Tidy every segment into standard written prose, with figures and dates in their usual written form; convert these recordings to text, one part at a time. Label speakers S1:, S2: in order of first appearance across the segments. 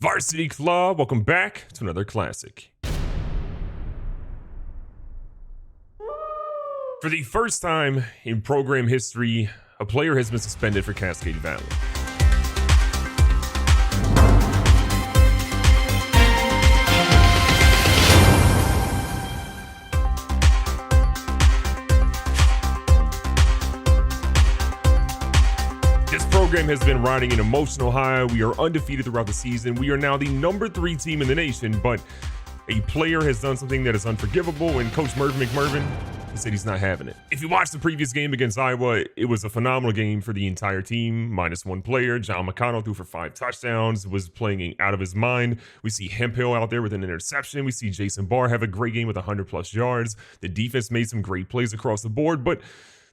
S1: Varsity Club, welcome back to another classic. For the first time in program history, a player has been suspended for Cascade Valley. This program has been riding an emotional high. We are undefeated throughout the season. We are now the number 3 team in the nation, but a player has done something that is unforgivable, and Coach McMurvin, he said he's not having it. If you watched the previous game against Iowa, it was a phenomenal game for the entire team, minus one player. Mcconnell threw for 5 touchdowns, was playing out of his mind. We see Hemphill out there with an interception. We see Jason Barr have a great game with 100+ yards. The defense made some great plays across the board, but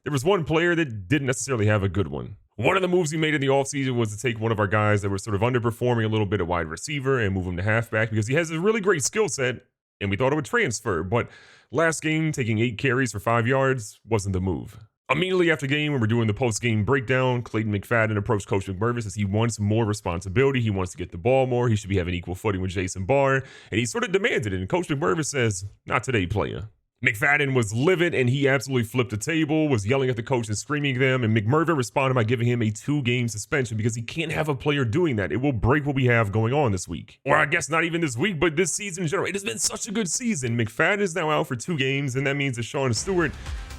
S1: there was one player that didn't necessarily have a good one. One of the moves we made in the offseason was to take one of our guys that were sort of underperforming a little bit at wide receiver and move him to halfback because he has a really great skill set and we thought it would transfer. But last game, taking 8 carries for 5 yards wasn't the move. Immediately after game, when we're doing the post-game breakdown, Clayton McFadden approached Coach McMurvin, says he wants more responsibility. He wants to get the ball more. He should be having equal footing with Jason Barr. And he sort of demanded it. And Coach McMurvin says, not today, player. McFadden was livid and he absolutely flipped the table, was yelling at the coach and screaming at them. And McMurvin responded by giving him a 2-game suspension because he can't have a player doing that. It will break what we have going on this week. Or I guess not even this week, but this season in general. It has been such a good season. McFadden is now out for 2 games, and that means that Stewart,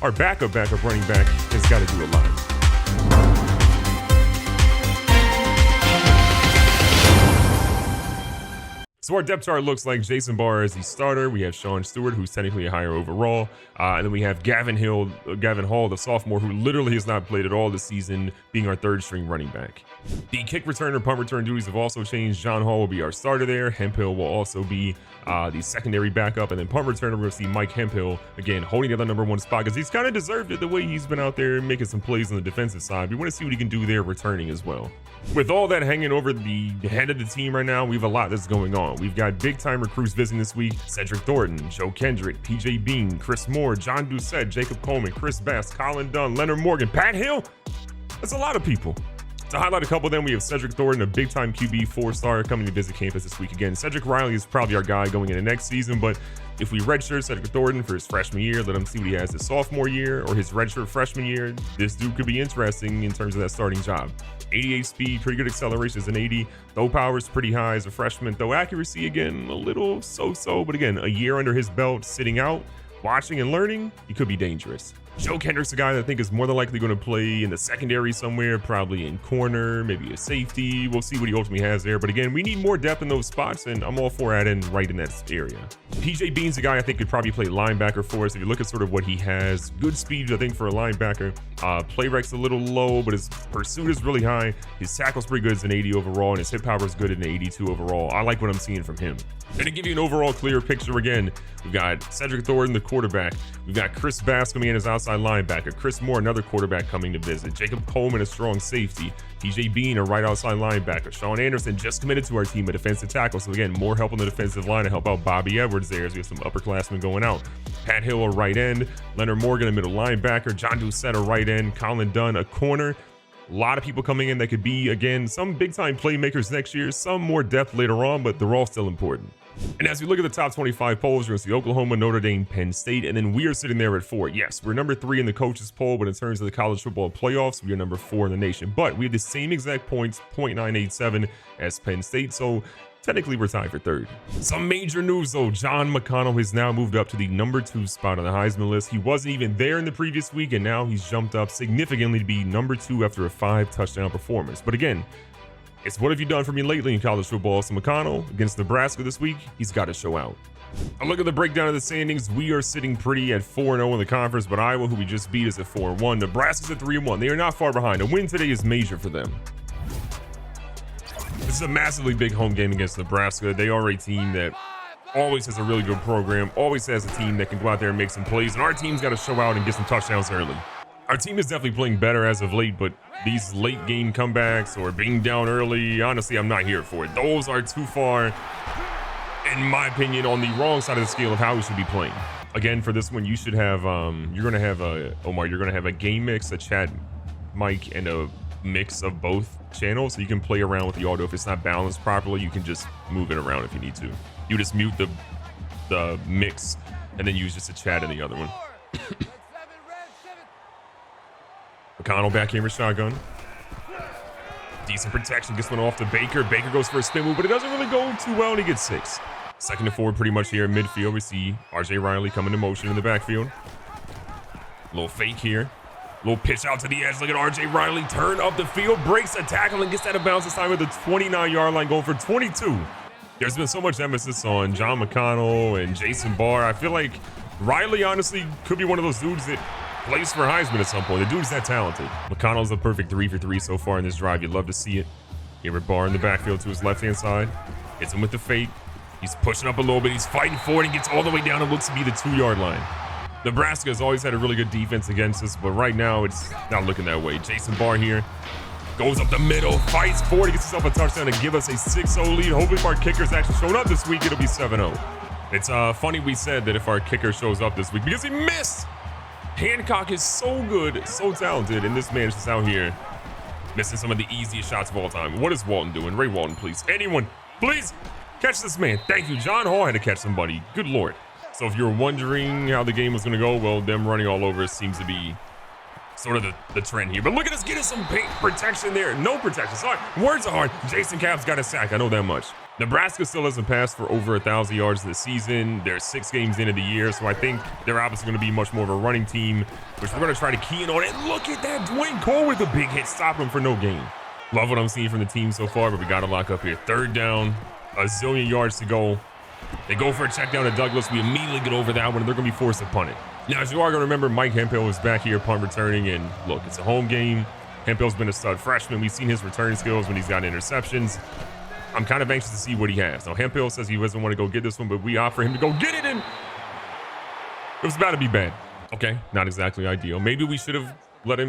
S1: our backup running back, has got to do a lot. So our depth chart looks like Jason Barr as the starter. We have Stewart, who's technically a higher overall. And then we have Gavin Hall, the sophomore, who literally has not played at all this season, being our 3rd string running back. The kick return or punt return duties have also changed. John Hall will be our starter there. Hemphill will also be the secondary backup. And then punt returner, we're going to see Mike Hemphill, again, holding down the number 1 spot because he's kind of deserved it the way he's been out there making some plays on the defensive side. We want to see what he can do there returning as well. With all that hanging over the head of the team right now, we have a lot that's going on. We've got big-time recruits visiting this week. Cedric Thornton, Joe Kendrick, PJ Bean, Chris Moore, John Doucette, Jacob Coleman, Chris Bass, Colin Dunn, Leonard Morgan, Pat Hill. That's a lot of people. To highlight a couple of them, we have Cedric Thornton, a big-time QB 4-star coming to visit campus this week again. Cedric Riley is probably our guy going into next season, but if we redshirt Cedric Thornton for his freshman year, let him see what he has his sophomore year or his redshirt freshman year, this dude could be interesting in terms of that starting job. 88 speed, pretty good acceleration as an 80. Throw power is pretty high as a freshman. Throw accuracy, again, a little so-so, but again, a year under his belt, sitting out, watching and learning, he could be dangerous. Joe Kendrick's a guy that I think is more than likely going to play in the secondary somewhere, probably in corner, maybe a safety. We'll see what he ultimately has there. But again, we need more depth in those spots, and I'm all for adding right in that area. PJ Bean's a guy I think could probably play linebacker for us. If you look at sort of what he has, good speed, I think, for a linebacker. Play rec's a little low, but his pursuit is really high. His tackle's pretty good as an 80 overall, and his hit power is good at an 82 overall. I like what I'm seeing from him. And to give you an overall clear picture again, we've got Cedric Thornton, the quarterback. We've got Chris Bass coming in as outside linebacker. Chris Moore, another quarterback coming to visit. Jacob Coleman, a strong safety. PJ Bean, a right outside linebacker. Sean Anderson just committed to our team at defensive tackle. So again, more help on the defensive line to help out Bobby Edwards there as we have some upperclassmen going out. Pat Hill, a right end. Leonard Morgan, a middle linebacker. John Doucette, a right end. Colin Dunn, a corner. A lot of people coming in that could be, again, some big-time playmakers next year, some more depth later on, but they're all still important. And as we look at the top 25 polls, we're going to see Oklahoma, Notre Dame, Penn State, and then we are sitting there at 4. Yes, we're number 3 in the coaches poll, but in terms of the college football playoffs, we are number 4 in the nation. But we have the same exact points, 0.987, as Penn State, so technically we're tied for 3rd. Some major news though, John Mcconnell has now moved up to the number 2 spot on the Heisman list. He wasn't even there in the previous week, and now he's jumped up significantly to be number 2 after a 5-touchdown performance. But again, it's what have you done for me lately in college football? So McConnell against Nebraska this week, he's got to show out. A look at the breakdown of the standings. We are sitting pretty at 4-0 in the conference, but Iowa, who we just beat, is at 4-1. Nebraska's at 3-1. They are not far behind. A win today is major for them. This is a massively big home game against Nebraska. They are a team that always has a really good program, always has a team that can go out there and make some plays, and our team's got to show out and get some touchdowns early. Our team is definitely playing better as of late, but these late game comebacks or being down early, honestly, I'm not here for it. Those are too far, in my opinion, on the wrong side of the scale of how we should be playing. Again, for this one, you should have, you're going to have a, Omar, you're going to have a game mix, a chat mic, and a mix of both channels, so you can play around with the audio. If it's not balanced properly, you can just move it around if you need to. You just mute the mix and then use just a chat in the other one. Mcconnell back here with shotgun. Decent protection, gets one off to Baker. Baker goes for a spin move, but it doesn't really go too well, and he gets 6. Second and 4 pretty much here in midfield. We see RJ Riley coming to motion in the backfield. Little fake here. Little pitch out to the edge. Look at RJ Riley turn up the field, breaks a tackle, and gets out of bounds this time at the 29-yard line, going for 22. There's been so much emphasis on John McConnell and Jason Barr. I feel like Riley honestly could be one of those dudes that plays for Heisman at some point. The dude's that talented. McConnell's a perfect 3 for 3 so far in this drive. You'd love to see it. Here with Barr in the backfield to his left-hand side. Hits him with the fake. He's pushing up a little bit. He's fighting for it and gets all the way down and looks to be the 2-yard line. Nebraska has always had a really good defense against us, but right now it's not looking that way. Jason Barr here goes up the middle, fights for it, gets himself a touchdown and give us a 6-0 lead. Hopefully if our kicker's actually showing up this week, it'll be 7-0. It's funny we said that if our kicker shows up this week because he missed. Hancock is so good, so talented, and this man is just out here missing some of the easiest shots of all time. What is Walton doing? Ray Walton, please. Anyone, please catch this man. Thank you. John Hall had to catch somebody. Good Lord. So if you're wondering how the game was going to go, well, them running all over seems to be sort of the trend here. But look at us getting some protection there. No protection. Sorry. Words are hard. Jason Capp's got a sack. I know that much. Nebraska still hasn't passed for over 1,000 yards this season. They're 6 games into the year, so I think they're obviously going to be much more of a running team, which we're going to try to key in on. And look at that. Dwayne Cole with a big hit, stopping him for no gain. Love what I'm seeing from the team so far, but we got to lock up here. 3rd down, a zillion yards to go. They go for a check down to Douglas. We immediately get over that one, and they're going to be forced to punt it. Now, as you are going to remember, Mike Hemphill is back here punt returning, and look, it's a home game. Hemphill's been a stud freshman. We've seen his return skills when he's got interceptions. I'm kind of anxious to see what he has. Now, Hemphill says he doesn't want to go get this one, but we offer him to go get it, and it was about to be bad. Okay, not exactly ideal. Maybe we should have let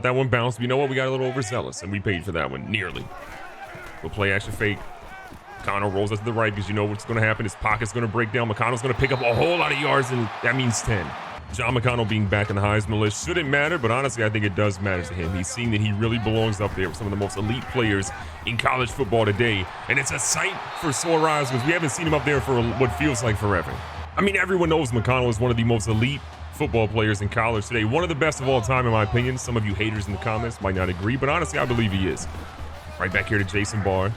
S1: that one bounce. But you know what? We got a little overzealous, and we paid for that one, nearly. We'll play action fake. McConnell rolls us to the right because you know what's going to happen. His pocket's going to break down. McConnell's going to pick up a whole lot of yards, and that means 10. John McConnell being back in the Heisman list shouldn't matter, but honestly, I think it does matter to him. He's seen that he really belongs up there with some of the most elite players in college football today, and it's a sight for sore eyes because we haven't seen him up there for what feels like forever. I mean, everyone knows McConnell is one of the most elite football players in college today. One of the best of all time, in my opinion. Some of you haters in the comments might not agree, but honestly, I believe he is. Right back here to Jason Barr.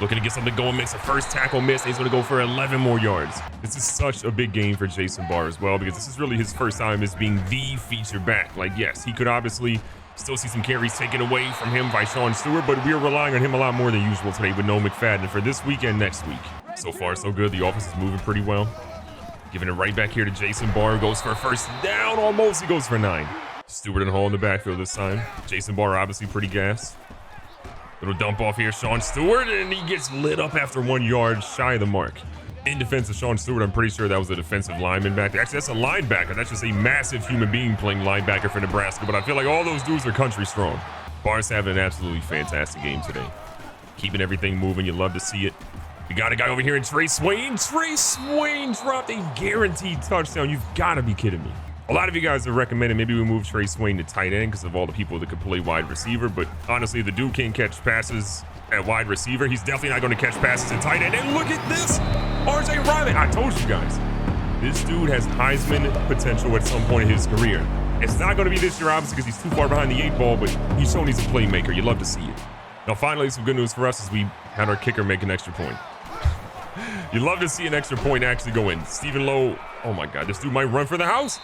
S1: Looking to get something going, makes a first tackle miss. He's going to go for 11 more yards. This is such a big game for Jason Barr as well, because this is really his first time as being the feature back. Like, yes, he could obviously still see some carries taken away from him by Sean Stewart, but we are relying on him a lot more than usual today with no McFadden for this week and next week. So far, so good. The offense is moving pretty well. Giving it right back here to Jason Barr. Goes for a first down almost. He goes for 9. Stewart and Hall in the backfield this time. Jason Barr obviously pretty gassed. Little dump off here, Sean Stewart, and he gets lit up after 1 yard shy of the mark. In defense of Sean Stewart, I'm pretty sure that was a defensive lineman back there. Actually, that's a linebacker. That's just a massive human being playing linebacker for Nebraska, but I feel like all those dudes are country strong. Barr's having an absolutely fantastic game today. Keeping everything moving. You love to see it. We got a guy over here in Trey Swain. Trey Swain dropped a guaranteed touchdown. You've got to be kidding me. A lot of you guys have recommended maybe we move Trey Swain to tight end because of all the people that could play wide receiver, but honestly, the dude can't catch passes at wide receiver. He's definitely not going to catch passes at tight end. And look at this, RJ Riley. I told you guys, this dude has Heisman potential at some point in his career. It's not going to be this year, obviously, because he's too far behind the 8 ball, but he's shown he's a playmaker. You love to see it. Now, finally, some good news for us is we had our kicker make an extra point. You love to see an extra point actually go in. Stephen Lowe, oh my God, this dude might run for the house.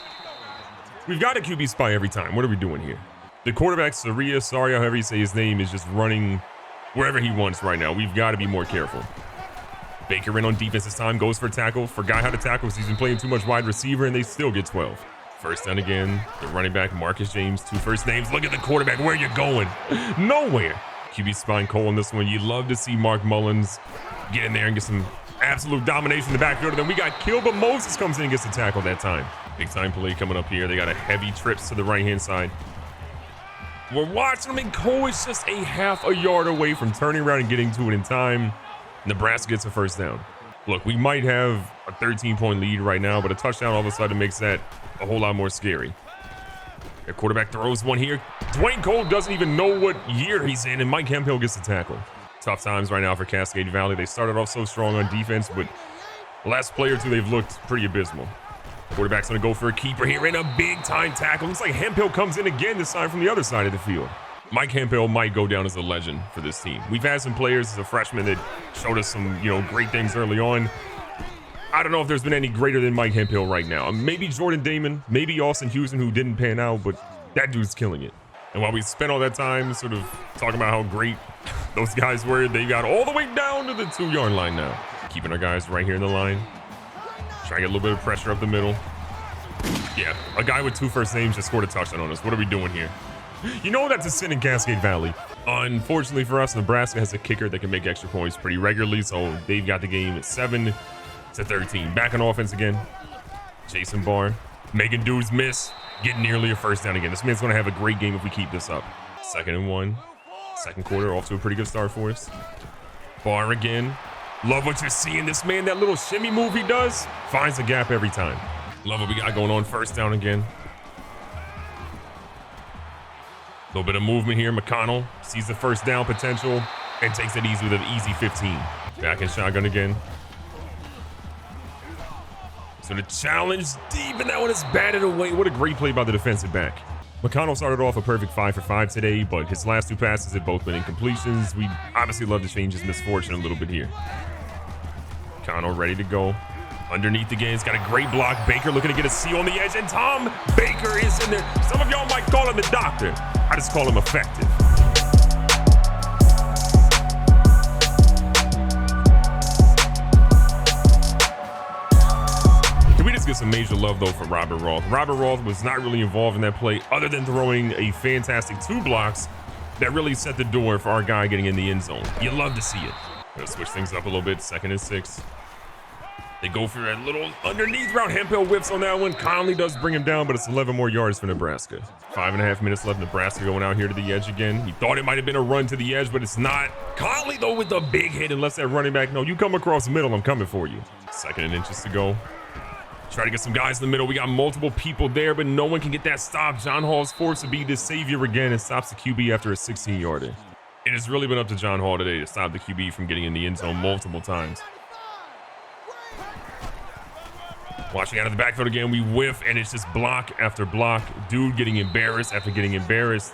S1: We've got a QB spy every time. What are we doing here? The quarterback, Saria, sorry, however you say his name, is just running wherever he wants right now. We've got to be more careful. Baker in on defense this time, goes for a tackle. Forgot how to tackle because he's been playing too much wide receiver, and they still get 12. First down again. The running back, Marcus James, 2 first names. Look at the quarterback. Where are you going? Nowhere. QB spine Cole in this one. You love to see Mark Mullins get in there and get some absolute domination in the backfield. And then we got killed, but Moses comes in and gets the tackle that time. Big time play coming up here. They got a heavy trips to the right-hand side. We're watching them, and Cole is just a half a yard away from turning around and getting to it in time. Nebraska gets a first down. Look, we might have a 13-point lead right now, but a touchdown all of a sudden makes that a whole lot more scary. Their quarterback throws one here. Dwayne Cole doesn't even know what year he's in, and Mike Hemphill gets the tackle. Tough times right now for Cascade Valley. They started off so strong on defense, but the last play or two, they've looked pretty abysmal. Quarterback's going to go for a keeper here and a big-time tackle. Looks like Hemphill comes in again, this time from the other side of the field. Mike Hemphill might go down as a legend for this team. We've had some players as a freshman that showed us some, great things early on. I don't know if there's been any greater than Mike Hemphill right now. Maybe Jordan Damon, maybe Austin Houston, who didn't pan out, but that dude's killing it. And while we spent all that time sort of talking about how great those guys were, they got all the way down to the 2-yard line now. Keeping our guys right here in the line. Trying to get a little bit of pressure up the middle. Yeah, a guy with 2 first names just scored a touchdown on us. What are we doing here? You know that's a sin in Cascade Valley. Unfortunately for us, Nebraska has a kicker that can make extra points pretty regularly, so they've got the game at 7-13. Back on offense again. Jason Barr making dudes miss, getting nearly a first down again. This man's going to have a great game if we keep this up. 2nd and 1. Second quarter, off to a pretty good start for us. Barr again. Love what you're seeing. This man, that little shimmy move he does, finds a gap every time. Love what we got going on. First down again. A little bit of movement here. Mcconnell sees the first down potential and takes it easy with an easy 15. Back in shotgun again. So the challenge deep, and that one is batted away. What a great play by the defensive back. Mcconnell started off a perfect 5 for 5 today, but his last 2 passes had both been incompletions. We'd obviously love to change his misfortune a little bit here. Mcconnell ready to go. Underneath again, he's got a great block. Baker looking to get a seal on the edge, and Tom Baker is in there. Some of y'all might call him the doctor. I just call him effective. Can we just get some major love, though, for Robert Roth? Robert Roth was not really involved in that play other than throwing a fantastic 2 blocks that really set the door for our guy getting in the end zone. You love to see it. Gonna switch things up a little bit. 2nd and 6. They go for a little underneath route. Hemphill whips on that one. Conley does bring him down, but it's 11 more yards for Nebraska. 5.5 minutes left. Nebraska going out here to the edge again. He thought it might have been a run to the edge, but it's not. Conley, though, with the big hit and lets that running back know, you come across the middle, I'm coming for you. 2nd and inches to go. Try to get some guys in the middle. We got multiple people there, but no one can get that stop. John Hall's forced to be the savior again and stops the QB after a 16-yarder. It has really been up to John Hall today to stop the QB from getting in the end zone multiple times. Watching out of the backfield again, we whiff, and it's just block after block. Dude getting embarrassed after getting embarrassed.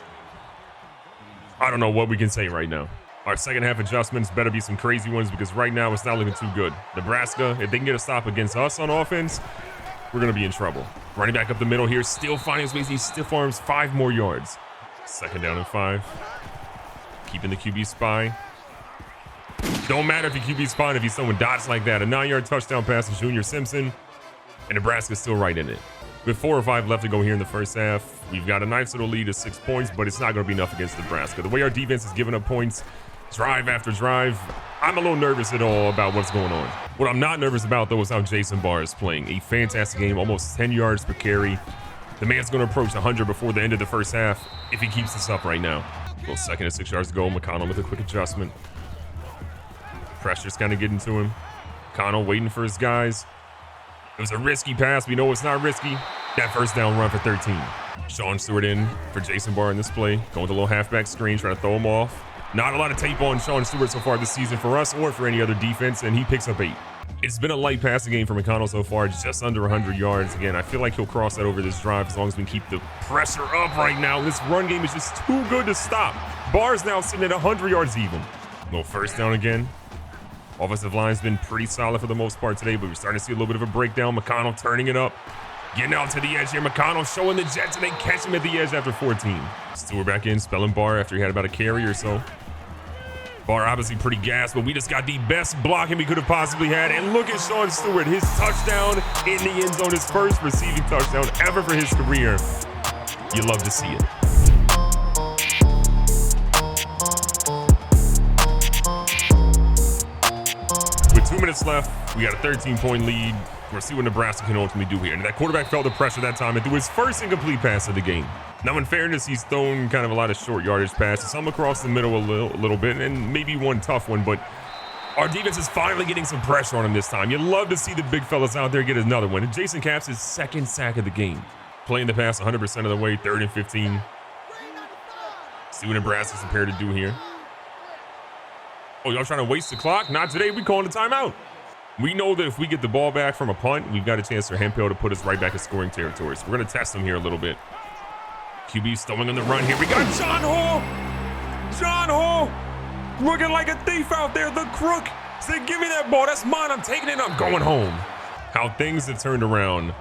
S1: I don't know what we can say right now. Our second half adjustments better be some crazy ones, because right now it's not looking too good. Nebraska, if they can get a stop against us on offense, we're going to be in trouble. Running back up the middle here, still finding his ways. He stiff arms 5 more yards. 2nd down and 5. Keeping the QB spy. Don't matter if you QB spy if he's throwing dots like that. A 9-yard touchdown pass to Junior Simpson. And Nebraska's still right in it. With 4 or 5 left to go here in the first half, we've got a nice little lead of 6 points, but it's not going to be enough against Nebraska. The way our defense is giving up points, drive after drive, I'm a little nervous at all about what's going on. What I'm not nervous about, though, is how Jason Barr is playing. A fantastic game, almost 10 yards per carry. The man's going to approach 100 before the end of the first half if he keeps this up right now. Well, 2nd and 6 yards to go. Mcconnell with a quick adjustment. Pressure's kind of getting to him. Mcconnell waiting for his guys. It was a risky pass. We know it's not risky. That first down run for 13. Sean Stewart in for Jason Barr in this play. Going with a little halfback screen, trying to throw him off. Not a lot of tape on Sean Stewart so far this season for us or for any other defense, and he picks up 8. It's been a light passing game for Mcconnell so far, just under 100 yards. Again, I feel like he'll cross that over this drive as long as we can keep the pressure up right now. This run game is just too good to stop. Barr's now sitting at 100 yards even. Little first down again. Offensive line's been pretty solid for the most part today, but we're starting to see a little bit of a breakdown. Mcconnell turning it up. Getting out to the edge here. Mcconnell showing the Jets, and they catch him at the edge after 14. Stewart back in, spelling Barr after he had about a carry or so. Barr obviously pretty gassed, but we just got the best blocking we could have possibly had. And look at Sean Stewart, his touchdown in the end zone, his first receiving touchdown ever for his career. You love to see it. With 2 minutes left, we got a 13-point lead. We'll see what Nebraska can ultimately do here. And that quarterback felt the pressure that time and threw his first incomplete pass of the game. Now, in fairness, he's thrown kind of a lot of short yardage passes, some across the middle a little bit, and maybe one tough one, but our defense is finally getting some pressure on him this time. You'd love to see the big fellas out there get another one. And Jason Capps' 2nd sack of the game. Playing the pass 100% of the way, 3rd and 15. See what Nebraska's prepared to do here. Oh, y'all trying to waste the clock? Not today. We calling a timeout. We know that if we get the ball back from a punt, we've got a chance for Hemphill to put us right back in scoring territory. So we're going to test him here a little bit. QB throwing on the run here. We got John Hall. John Hall looking like a thief out there. The crook said, give me that ball. That's mine. I'm taking it. I'm going home. How things have turned around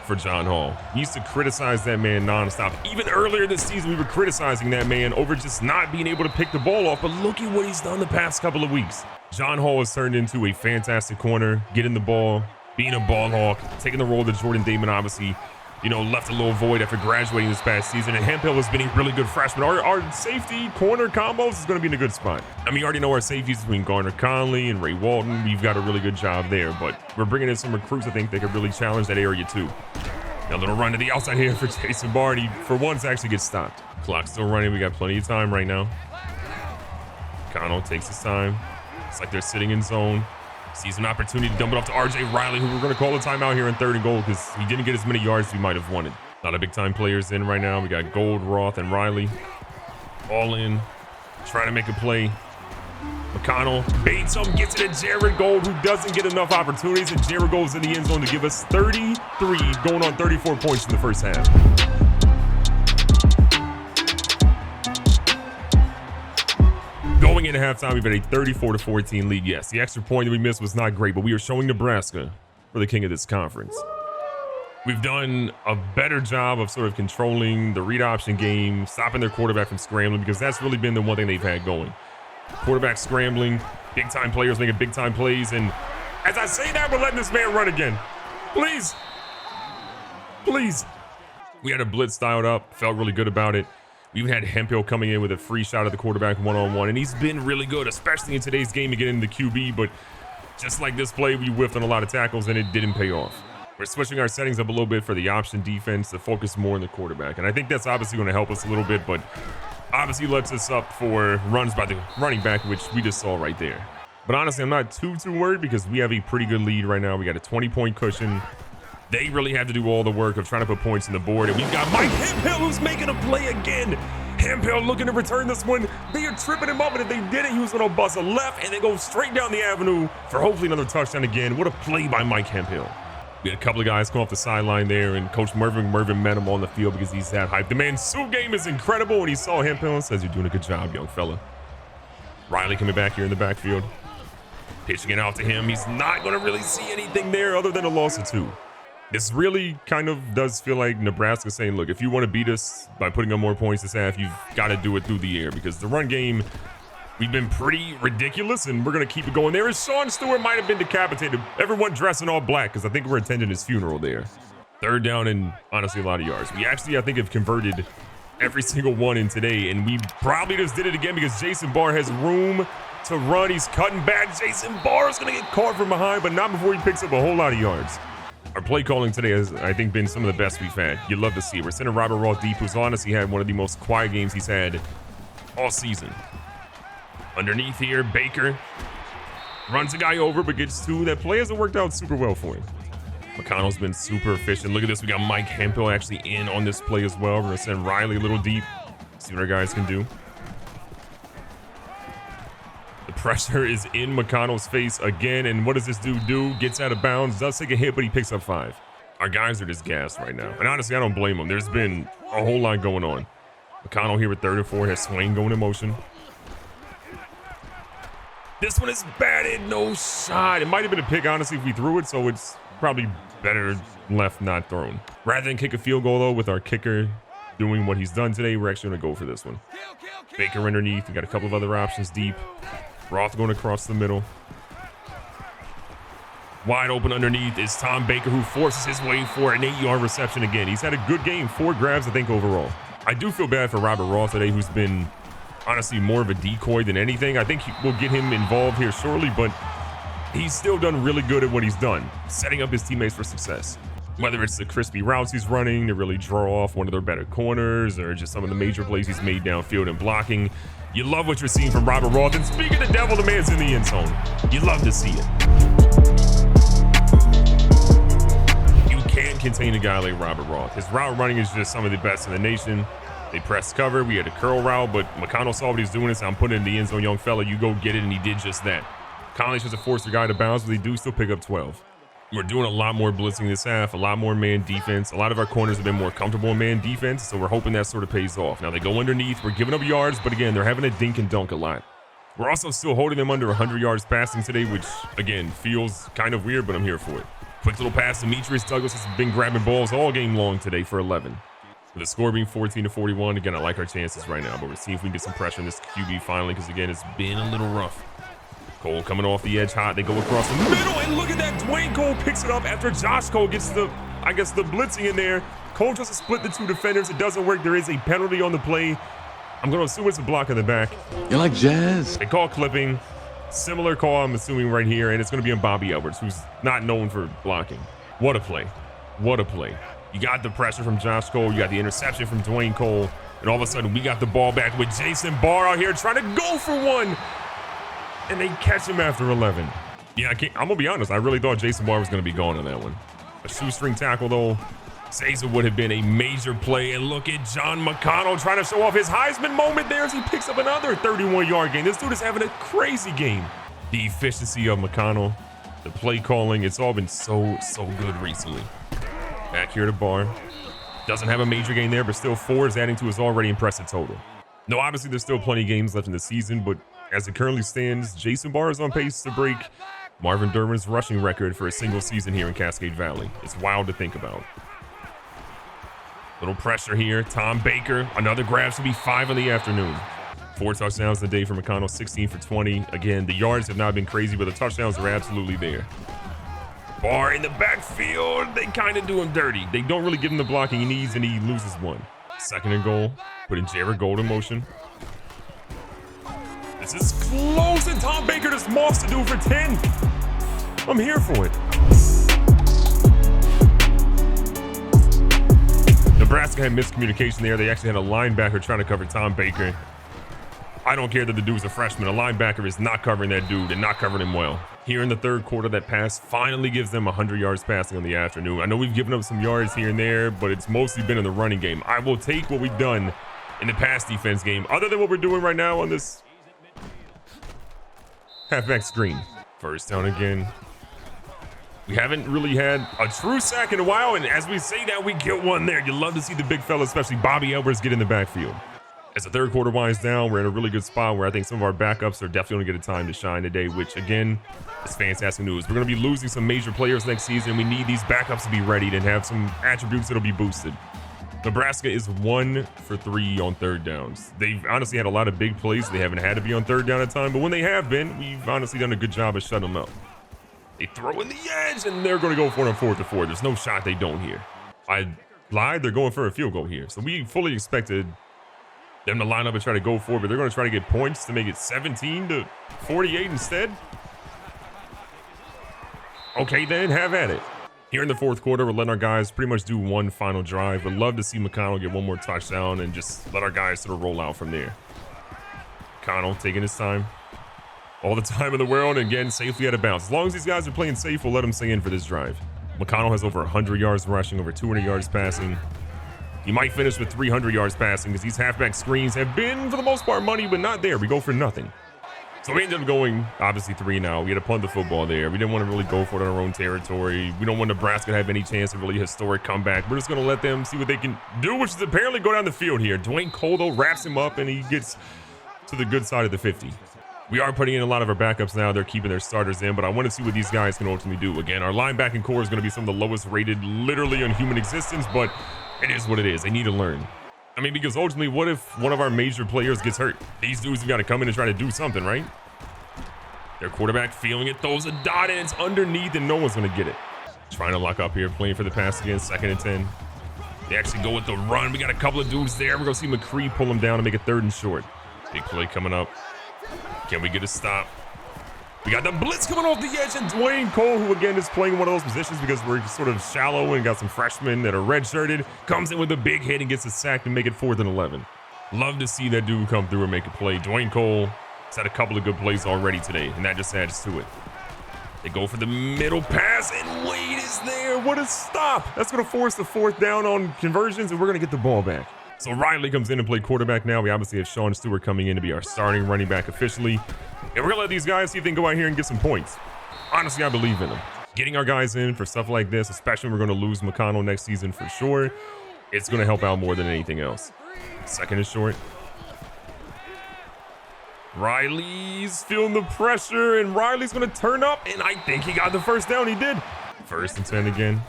S1: for John Hall. We used to criticize that man nonstop. Even earlier this season, we were criticizing that man over just not being able to pick the ball off. But look at what he's done the past couple of weeks. John Hall has turned into a fantastic corner, getting the ball, being a ball hawk, taking the role that Jordan Damon obviously, left a little void after graduating this past season. And Hemphill has been a really good freshman. Our safety corner combos is going to be in a good spot. I mean, you already know our safeties between Garner Conley and Ray Walton. We've got a really good job there, but we're bringing in some recruits I think they could really challenge that area too. A little run to the outside here for Jason Barr. He, for once, actually gets stopped. Clock's still running. We got plenty of time right now. Mcconnell takes his time. It's like they're sitting in zone. Sees an opportunity to dump it off to RJ Riley, who we're going to call a timeout here in 3rd and goal because he didn't get as many yards as we might have wanted. A lot of big-time players in right now. We got Gold, Roth, and Riley. All in. Trying to make a play. Mcconnell baits him, gets it to Jared Gold, who doesn't get enough opportunities, and Jared Gold's in the end zone to give us 33, going on 34 points in the first half. Going into halftime, we've got a 34-14 lead. Yes, the extra point that we missed was not great, but we are showing Nebraska for the king of this conference. We've done a better job of sort of controlling the read option game, stopping their quarterback from scrambling, because that's really been the one thing they've had going. Quarterback scrambling, big-time players making big-time plays, and as I say that, we're letting this man run again. Please. Please. We had a blitz dialed up, felt really good about it. We even had Hemphill coming in with a free shot at the quarterback one-on-one, and he's been really good, especially in today's game to get into the QB, but just like this play, we whiffed on a lot of tackles, and it didn't pay off. We're switching our settings up a little bit for the option defense to focus more on the quarterback, and I think that's obviously going to help us a little bit, but obviously lets us up for runs by the running back, which we just saw right there. But honestly, I'm not too worried because we have a pretty good lead right now. We got a 20-point cushion. They really have to do all the work of trying to put points on the board. And we've got Mike Hemphill who's making a play again. Hemphill looking to return this one. They are tripping him up, and if they did it, he was going to bust a left and then go straight down the avenue for hopefully another touchdown again. What a play by Mike Hemphill. We had a couple of guys come off the sideline there, and Coach Mervin met him on the field because he's that hype. The man's suit game is incredible. When he saw Hemphill and says, "You're doing a good job, young fella." Riley coming back here in the backfield. Pitching it out to him. He's not going to really see anything there other than a loss of 2. This really kind of does feel like Nebraska saying, look, if you want to beat us by putting up more points this half, you've got to do it through the air, because the run game, we've been pretty ridiculous, and we're going to keep it going. There is Sean Stewart might have been decapitated. Everyone dressed in all black because I think we're attending his funeral there. 3rd down and honestly a lot of yards. We actually, I think, have converted every single one in today, and we probably just did it again because Jason Barr has room to run. He's cutting back. Jason Barr is going to get caught from behind, but not before he picks up a whole lot of yards. Our play calling today has, I think, been some of the best we've had. You'd love to see it. We're sending Robert Roth deep, who's honestly had one of the most quiet games he's had all season. Underneath here, Baker runs a guy over, but gets 2. That play hasn't worked out super well for him. Mcconnell's been super efficient. Look at this. We got Mike Hemphill actually in on this play as well. We're going to send Riley a little deep. See what our guys can do. The pressure is in McConnell's face again, and what does this dude do? Gets out of bounds, does take a hit, but he picks up 5. Our guys are just gassed right now, and honestly, I don't blame them. There's been a whole lot going on. McConnell here with 3rd and 4, has Swain going in motion. This one is batted, no shot. It might have been a pick, honestly, if we threw it, so it's probably better left not thrown. Rather than kick a field goal, though, with our kicker doing what he's done today, we're actually going to go for this one. Baker underneath. We got a couple of other options deep. Roth going across the middle. Wide open underneath is Tom Baker, who forces his way for an 8-yard reception again. He's had a good game, 4 grabs, I think, overall. I do feel bad for Robert Roth today, who's been honestly more of a decoy than anything. I think we'll get him involved here shortly, but he's still done really good at what he's done, setting up his teammates for success. Whether it's the crispy routes he's running to really draw off one of their better corners, or just some of the major plays he's made downfield and blocking. You love what you're seeing from Robert Roth. And speaking of the devil, the man's in the end zone. You love to see it. You can't contain a guy like Robert Roth. His route running is just some of the best in the nation. They pressed cover. We had a curl route, but Mcconnell saw what he's doing. So I'm putting it in the end zone, young fella. You go get it, and he did just that. College has to force the guy to bounce, but they do still pick up 12. We're doing a lot more blitzing this half, a lot more man defense. A lot of our corners have been more comfortable in man defense, so we're hoping that sort of pays off. Now they go underneath. We're giving up yards, but again, they're having a dink and dunk a lot. We're also still holding them under 100 yards passing today, which, again, feels kind of weird, but I'm here for it. Quick little pass. Demetrius Douglas has been grabbing balls all game long today for 11. With the score being 14-41, again, I like our chances right now, but we're seeing if we can get some pressure on this QB finally, because, again, it's been a little rough. Cole coming off the edge hot. They go across the middle, and look at that. Dwayne Cole picks it up after Josh Cole gets the blitzing in there. Cole tries to split the two defenders. It doesn't work. There is a penalty on the play. I'm going to assume it's a block in the back.
S2: You like jazz?
S1: They call clipping. Similar call, I'm assuming, right here, and it's going to be on Bobby Edwards, who's not known for blocking. What a play. What a play. You got the pressure from Josh Cole. You got the interception from Dwayne Cole. And all of a sudden, we got the ball back with Jason Barr out here trying to go for one. And they catch him after 11. Yeah, I'm going to be honest. I really thought Jason Barr was going to be gone on that one. A shoestring tackle, though, says it would have been a major play. And look at John Mcconnell trying to show off his Heisman moment there as he picks up another 31-yard gain. This dude is having a crazy game. The efficiency of Mcconnell, the play calling, it's all been so good recently. Back here to Barr. Doesn't have a major gain there, but still 4 is adding to his already impressive total. No, obviously there's still plenty of games left in the season, but as it currently stands, Jason Barr is on pace to break Marvin Durbin's rushing record for a single season here in Cascade Valley. It's wild to think about. Little pressure here. Tom Baker, another grab, should be 5 in the afternoon. 4 touchdowns today for McConnell, 16 for 20. Again, the yards have not been crazy, but the touchdowns are absolutely there. Barr in the backfield. They kind of do him dirty. They don't really give him the blocking he needs, and he loses one. 2nd and goal. Putting Jared Gold in motion. This is close, and Tom Baker just moss to do for 10. I'm here for it. Nebraska had miscommunication there. They actually had a linebacker trying to cover Tom Baker. I don't care that the dude's a freshman. A linebacker is not covering that dude and not covering him well. Here in the 3rd quarter, that pass finally gives them 100 yards passing on the afternoon. I know we've given up some yards here and there, but it's mostly been in the running game. I will take what we've done in the pass defense game, other than what we're doing right now on this halfback screen. 1st down again. We haven't really had a true sack in a while, and as we say that, we get one there. You love to see the big fella, especially Bobby Edwards, get in the backfield. As the 3rd quarter winds down, we're in a really good spot where I think some of our backups are definitely going to get a time to shine today, which, again, is fantastic news. We're going to be losing some major players next season. We need these backups to be ready and have some attributes that'll be boosted. Nebraska is 1 for 3 on 3rd downs. They've honestly had a lot of big plays. They haven't had to be on 3rd down at time, but when they have been, we've honestly done a good job of shutting them up. They throw in the edge, and they're going to go for it on 4th and 4. There's no shot they don't here. I lied. They're going for a field goal here. So we fully expected them to line up and try to go for it, but they're going to try to get points to make it 17-48 instead. Okay, then, have at it. Here in the 4th quarter, we're letting our guys pretty much do one final drive. We'd love to see McConnell get one more touchdown and just let our guys sort of roll out from there. McConnell taking his time. All the time in the world, and again, safely out of bounds. As long as these guys are playing safe, we'll let them stay in for this drive. McConnell has over 100 yards rushing, over 200 yards passing. He might finish with 300 yards passing because these halfback screens have been, for the most part, money, but not there. We go for nothing. So we ended up going, obviously, 3 now. We had to punt the football there. We didn't want to really go for it on our own territory. We don't want Nebraska to have any chance of really historic comeback. We're just going to let them see what they can do, which is apparently go down the field here. Dwayne Cole, though, wraps him up, and he gets to the good side of the 50. We are putting in a lot of our backups now. They're keeping their starters in, but I want to see what these guys can ultimately do. Again, our linebacking core is going to be some of the lowest rated literally in human existence, but it is what it is. They need to learn. I mean, because ultimately, what if one of our major players gets hurt? These dudes have got to come in and try to do something, right? Their quarterback feeling it, throws a dot, and it's underneath, and no one's going to get it. Trying to lock up here, playing for the pass again, 2nd and 10. They actually go with the run. We got a couple of dudes there. We're going to see McCree pull them down and make it 3rd and short. Big play coming up. Can we get a stop? We got the blitz coming off the edge, and Dwayne Cole, who again is playing one of those positions because we're sort of shallow and got some freshmen that are redshirted, comes in with a big hit and gets a sack to make it 4th and 11. Love to see that dude come through and make a play. Dwayne Cole has had a couple of good plays already today, and that just adds to it. They go for the middle pass, and Wade is there. What a stop. That's going to force the 4th down on conversions, and we're going to get the ball back. So Riley comes in and play quarterback now. We obviously have Sean Stewart coming in to be our starting running back officially. And we're going to let these guys see if they can go out here and get some points. Honestly, I believe in them. Getting our guys in for stuff like this, especially when we're going to lose McConnell next season for sure, it's going to help out more than anything else. 2nd is short. Riley's feeling the pressure, and Riley's going to turn up, and I think he got the 1st down. He did. 1st and 10 again.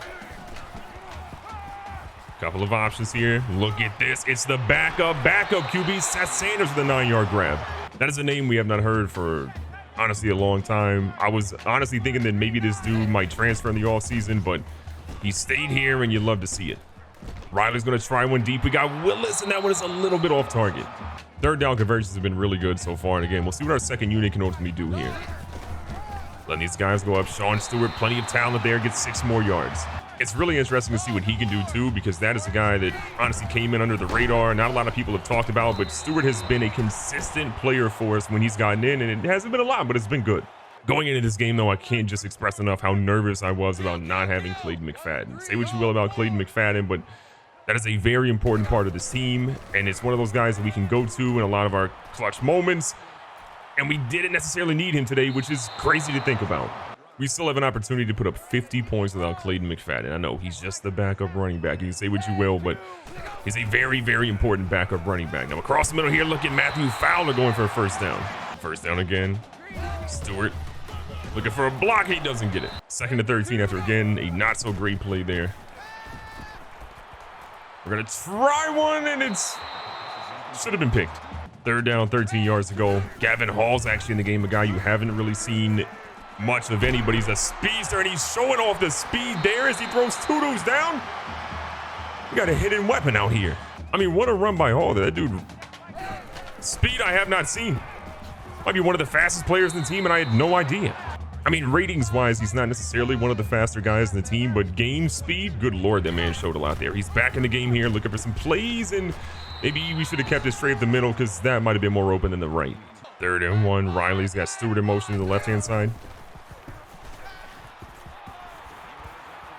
S1: Couple of options here. Look at this. It's the backup QB, Seth Sanders with a 9-yard grab. That is a name we have not heard for, honestly, a long time. I was honestly thinking that maybe this dude might transfer in the offseason, but he stayed here, and you love to see it. Riley's going to try one deep. We got Willis, and that one is a little bit off target. 3rd down conversions have been really good so far. And again, we'll see what our 2nd unit can ultimately do here. Letting these guys go up. Sean Stewart, plenty of talent there, gets 6 more yards. It's really interesting to see what he can do too, because that is a guy that honestly came in under the radar. Not a lot of people have talked about, but Stewart has been a consistent player for us when he's gotten in, and it hasn't been a lot, but it's been good. Going into this game, though, I can't just express enough how nervous I was about not having Clayton McFadden. Say what you will about Clayton McFadden, but that is a very important part of this team, and it's one of those guys that we can go to in a lot of our clutch moments, and we didn't necessarily need him today, which is crazy to think about. We still have an opportunity to put up 50 points without Clayton McFadden. I know he's just the backup running back. You can say what you will, but he's a very, very important backup running back. Now across the middle here, look at Matthew Fowler going for a 1st down. 1st down again. Stewart looking for a block. He doesn't get it. 2nd and 13 after, again, a not so great play there. We're going to try one, and it's should have been picked. 3rd down, 13 yards to go. Gavin Hall's actually in the game, a guy you haven't really seen much of any, but he's a speedster, and he's showing off the speed there as he throws 2 dudes down. We got a hidden weapon out here. I mean, what a run by Hall. That dude, speed I have not seen. Might be one of the fastest players in the team, and I had no idea. I mean, ratings-wise, he's not necessarily one of the faster guys in the team, but game speed, good Lord, that man showed a lot there. He's back in the game here, looking for some plays, and maybe we should have kept it straight up the middle because that might have been more open than the right. 3rd and 1. Riley's got Stewart in motion to the left-hand side.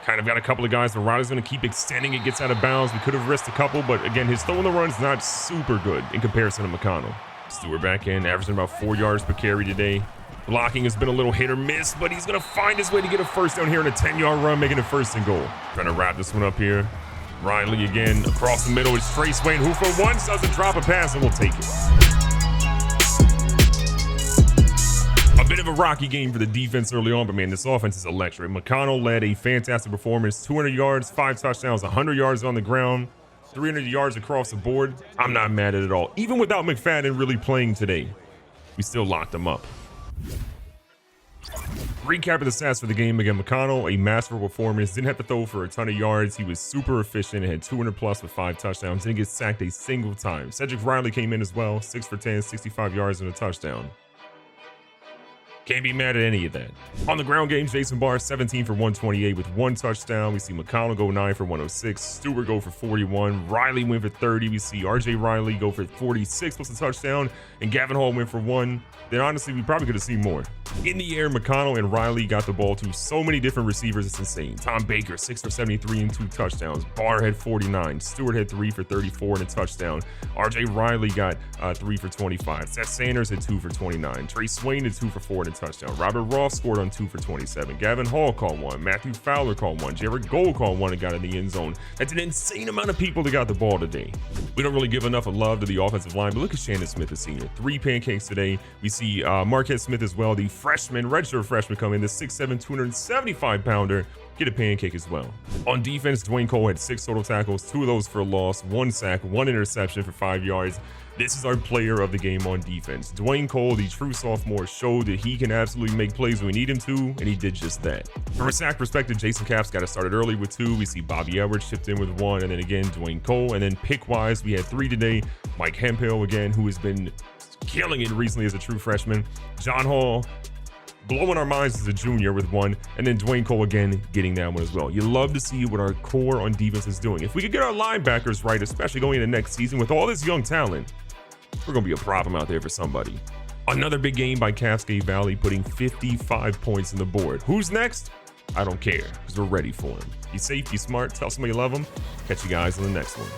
S1: Kind of got a couple of guys, but Riley's going to keep extending it, gets out of bounds. We could have risked a couple, but again, his throwing the run's not super good in comparison to McConnell. Stewart back in, averaging about 4 yards per carry today. Blocking has been a little hit or miss, but he's going to find his way to get a 1st down here in a 10-yard run, making it 1st and goal. Trying to wrap this one up here. Riley again across the middle. It's Trace Wayne, who for once doesn't drop a pass, and we'll take it. A bit of a rocky game for the defense early on, but man, this offense is electric. McConnell led a fantastic performance. 200 yards, 5 touchdowns, 100 yards on the ground, 300 yards across the board. I'm not mad at it all. Even without McFadden really playing today, we still locked him up. Recap of the stats for the game. Again, McConnell, a masterful performance. Didn't have to throw for a ton of yards. He was super efficient and had 200 plus with 5 touchdowns. Didn't get sacked a single time. Cedric Riley came in as well. 6 for 10, 65 yards and a touchdown. Can't be mad at any of that. On the ground game, Jason Barr, 17 for 128 with 1 touchdown. We see McConnell go 9 for 106. Stewart go for 41. Riley went for 30. We see RJ Riley go for 46 plus a touchdown. And Gavin Hall went for 1. Then honestly, we probably could have seen more. In the air, McConnell and Riley got the ball to so many different receivers. It's insane. Tom Baker, 6 for 73 and 2 touchdowns. Barr had 49. Stewart had 3 for 34 and a touchdown. RJ Riley got 3 for 25. Seth Sanders had 2 for 29. Trey Swain had 2 for 4 and a touchdown. Robert Ross scored on 2 for 27. Gavin Hall caught 1. Matthew Fowler caught 1. Jared Gold caught 1 and got in the end zone. That's an insane amount of people that got the ball today. We don't really give enough of love to the offensive line, but look at Shannon Smith, the senior. 3 pancakes today. We see Marquez Smith as well, the freshman, redshirt freshman, come in, the 6'7", 275-pounder, get a pancake as well. On defense, Dwayne Cole had 6 total tackles, 2 of those for a loss, 1 sack, 1 interception for 5 yards. This is our player of the game on defense. Dwayne Cole, the true sophomore, showed that he can absolutely make plays when we need him to, and he did just that. From a sack perspective, Jason Capps got us started early with 2. We see Bobby Edwards chipped in with 1, and then again, Dwayne Cole. And then pick-wise, we had 3 today. Mike Hemphill, again, who has been killing it recently as a true freshman. John Hall, blowing our minds as a junior with 1, and then Dwayne Cole again getting that one as well. You love to see what our core on defense is doing. If we could get our linebackers right, especially going into next season with all this young talent, we're going to be a problem out there for somebody. Another big game by Cascade Valley, putting 55 points on the board. Who's next? I don't care, because we're ready for him. Be safe, be smart, tell somebody you love them. Catch you guys on the next one.